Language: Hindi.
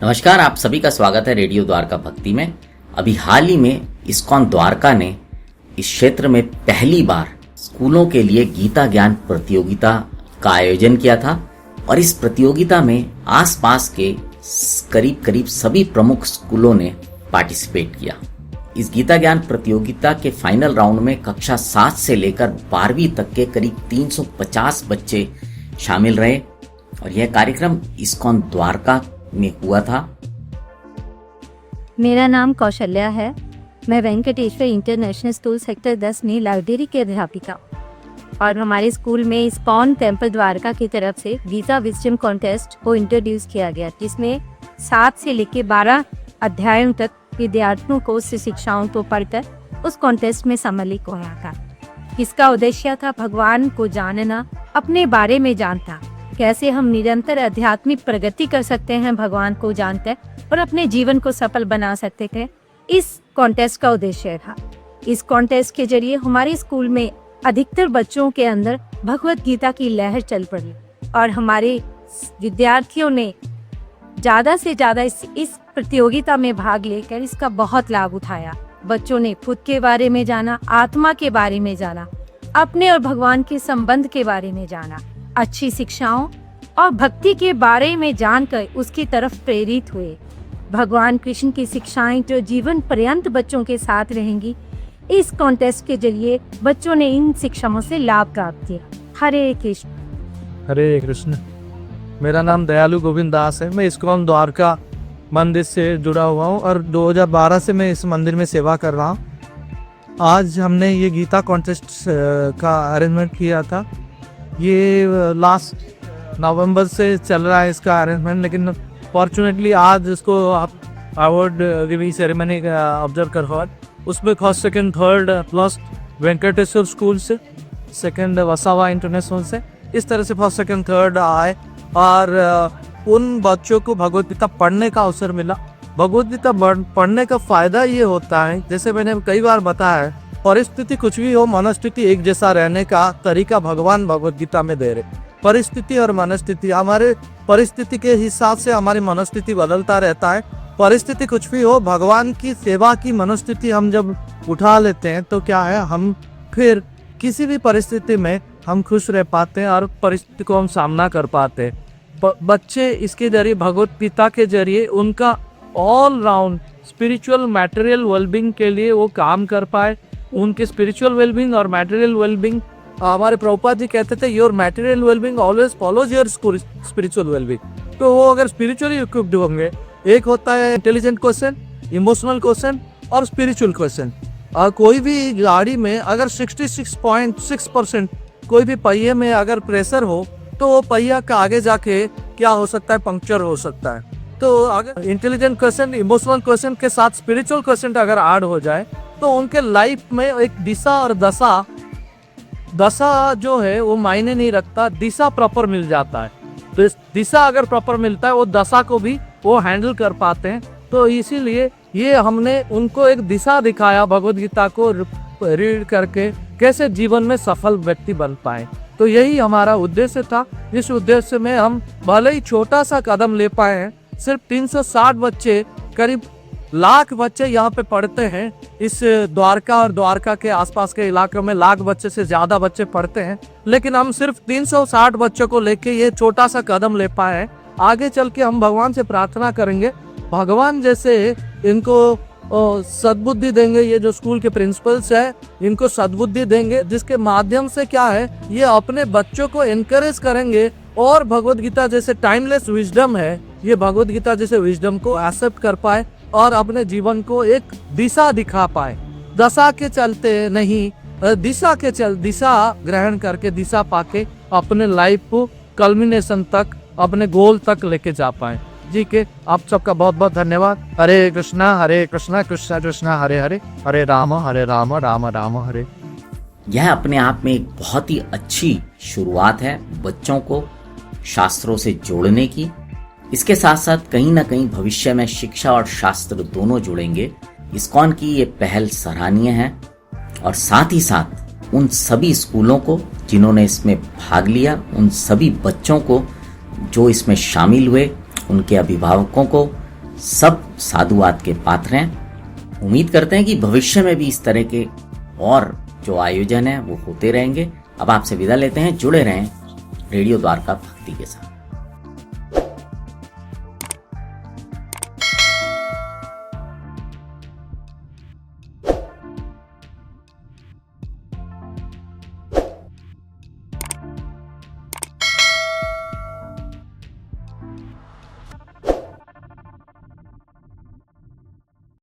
नमस्कार, आप सभी का स्वागत है रेडियो द्वारका भक्ति में। अभी हाल ही में इस्कॉन द्वारका ने इस क्षेत्र में पहली बार स्कूलों के लिए गीता ज्ञान प्रतियोगिता का आयोजन किया था और इस प्रतियोगिता में आसपास के करीब सभी प्रमुख स्कूलों ने पार्टिसिपेट किया। इस गीता ज्ञान प्रतियोगिता के फाइनल राउंड में कक्षा 7 से लेकर 12वीं तक के करीब 350 बच्चे शामिल रहे और यह कार्यक्रम इस्कॉन द्वारका में हुआ था। मेरा नाम कौशल्या है। मैं वेंकटेश्वर इंटरनेशनल स्कूल सेक्टर 10 में लाइब्रेरी की अध्यापिका और हमारे स्कूल में इस्कॉन टेम्पल द्वारका की तरफ से गीता विजडम कॉन्टेस्ट को इंट्रोड्यूस किया गया, जिसमें 7 से लेकर 12 अध्यायों तक विद्यार्थियों को शिक्षाओं को पढ़कर उस कॉन्टेस्ट में सम्मिलित होना था। इसका उद्देश्य था भगवान को जानना, अपने बारे में जानना, कैसे हम निरंतर आध्यात्मिक प्रगति कर सकते हैं भगवान को जानकर और अपने जीवन को सफल बना सकते थे। इस कॉन्टेस्ट का उद्देश्य था। इस कॉन्टेस्ट के जरिए हमारे स्कूल में अधिकतर बच्चों के अंदर भगवत गीता की लहर चल पड़ी और हमारे विद्यार्थियों ने ज़्यादा से ज़्यादा इस प्रतियोगिता में भाग लेकर इसका बहुत लाभ उठाया। बच्चों ने खुद के बारे में जाना, आत्मा के बारे में जाना, अपने और भगवान के संबंध के बारे में जाना, अच्छी शिक्षाओं और भक्ति के बारे में जानकर उसकी तरफ प्रेरित हुए। भगवान कृष्ण की शिक्षाएं जो जीवन पर्यंत बच्चों के साथ रहेंगी, इस कॉन्टेस्ट के जरिए बच्चों ने इन शिक्षाओं से लाभ प्राप्त किया। हरे कृष्ण। हरे कृष्ण। मेरा नाम दयालु गोविंद दास है। मैं इस्कॉन द्वारका मंदिर से जुड़ा हुआ हूँ और 2012 से मैं इस मंदिर में सेवा कर रहा हूँ। आज हमने ये गीता कॉन्टेस्ट का अरेंजमेंट किया था। ये लास्ट नवंबर से चल रहा है इसका अरेंजमेंट, लेकिन फॉर्चुनेटली आज इसको अवार्ड रिव्यू सेरेमनी ऑब्जर्व करवा, उसमें first second third plus Venkateshwar school से, सेकंड वसावा इंटरनेशनल से, इस तरह से फर्स्ट सेकंड थर्ड आए और उन बच्चों को भगवद गीता पढ़ने का अवसर मिला। भगवद गीता पढ़ने का फ़ायदा ये होता है, जैसे मैंने कई बार बताया है, परिस्थिति कुछ भी हो, मनस्थिति एक जैसा रहने का तरीका भगवान भगवद गीता में दे रहे। परिस्थिति और मनस्थिति, हमारे परिस्थिति के हिसाब से हमारी मनस्थिति बदलता रहता है। परिस्थिति कुछ भी हो, भगवान की सेवा की मनस्थिति हम जब उठा लेते हैं तो क्या है, हम फिर किसी भी परिस्थिति में हम खुश रह पाते हैं और परिस्थिति को हम सामना कर पाते हैं। बच्चे इसके जरिए, भगवद गीता के जरिए, उनका all round spiritual material wellbeing के लिए वो काम कर पाए। उनके स्पिरिचुअल वेलबींग और मटेरियल वेलबींग, हमारे प्रभुपाद जी कहते थे your material wellbeing always follows your spiritual wellbeing. तो वो अगर स्पिरिचुअली इक्विप्ड होंगे, एक होता है इंटेलिजेंट क्वेश्चन, इमोशनल क्वेश्चन और स्पिरिचुअल क्वेश्चन। कोई भी गाड़ी में अगर 66.6% कोई भी पहिए में अगर प्रेशर हो तो वो पहिया का आगे जाके क्या हो सकता है, पंक्चर हो सकता है। तो अगर इंटेलिजेंट क्वेश्चन, इमोशनल क्वेश्चन के साथ स्पिरिचुअल क्वेश्चन अगर ऐड हो जाए तो उनके लाइफ में एक दिशा और दशा जो है वो मायने नहीं रखता, दिशा प्रॉपर मिल जाता है। तो दिशा अगर प्रॉपर मिलता है, वो दशा को भी वो हैंडल कर पाते हैं। तो इसीलिए ये हमने उनको एक दिशा दिखाया भगवद गीता को रीड करके, कैसे जीवन में सफल व्यक्ति बन पाए। तो यही हमारा उद्देश्य था। इस उद्देश्य में हम भले ही छोटा सा कदम ले पाए हैं। सिर्फ 360 बच्चे, करीब लाख बच्चे यहाँ पे पढ़ते हैं। इस द्वारका और द्वारका के आसपास के इलाकों में लाख बच्चे से ज़्यादा बच्चे पढ़ते हैं, लेकिन हम सिर्फ 360 बच्चों को लेके ये छोटा सा कदम ले पाए हैं। आगे चल के हम भगवान से प्रार्थना करेंगे, भगवान जैसे इनको सद्बुद्धि देंगे। ये जो स्कूल के प्रिंसिपल्स है, इनको सद्बुद्धि देंगे, जिसके माध्यम से क्या है, ये अपने बच्चों को एनकरेज करेंगे और भगवद गीता जैसे टाइमलेस विजडम है, ये भगवद गीता जैसे विजडम को एक्सेप्ट कर पाए और अपने जीवन को एक दिशा दिखा पाए। दशा के चलते नहीं, दिशा ग्रहण करके, दिशा पाके अपने लाइफ को कल्मिनेशन तक, अपने गोल तक लेके जा पाए। जी के आप सबका बहुत बहुत धन्यवाद। हरे कृष्णा कृष्णा कृष्णा हरे हरे, हरे राम राम राम हरे। यह अपने आप में एक बहुत ही अच्छी शुरुआत है बच्चों को शास्त्रों से जोड़ने की। इसके साथ साथ कहीं ना कहीं भविष्य में शिक्षा और शास्त्र दोनों जुड़ेंगे। इस्कॉन की ये पहल सराहनीय है और साथ ही साथ उन सभी स्कूलों को जिन्होंने इसमें भाग लिया, उन सभी बच्चों को जो इसमें शामिल हुए, उनके अभिभावकों को सब साधुवाद के पात्र हैं। उम्मीद करते हैं कि भविष्य में भी इस तरह के और जो आयोजन है वो होते रहेंगे। अब आपसे विदा लेते हैं, जुड़े रहें रेडियो द्वारका भक्ति के साथ।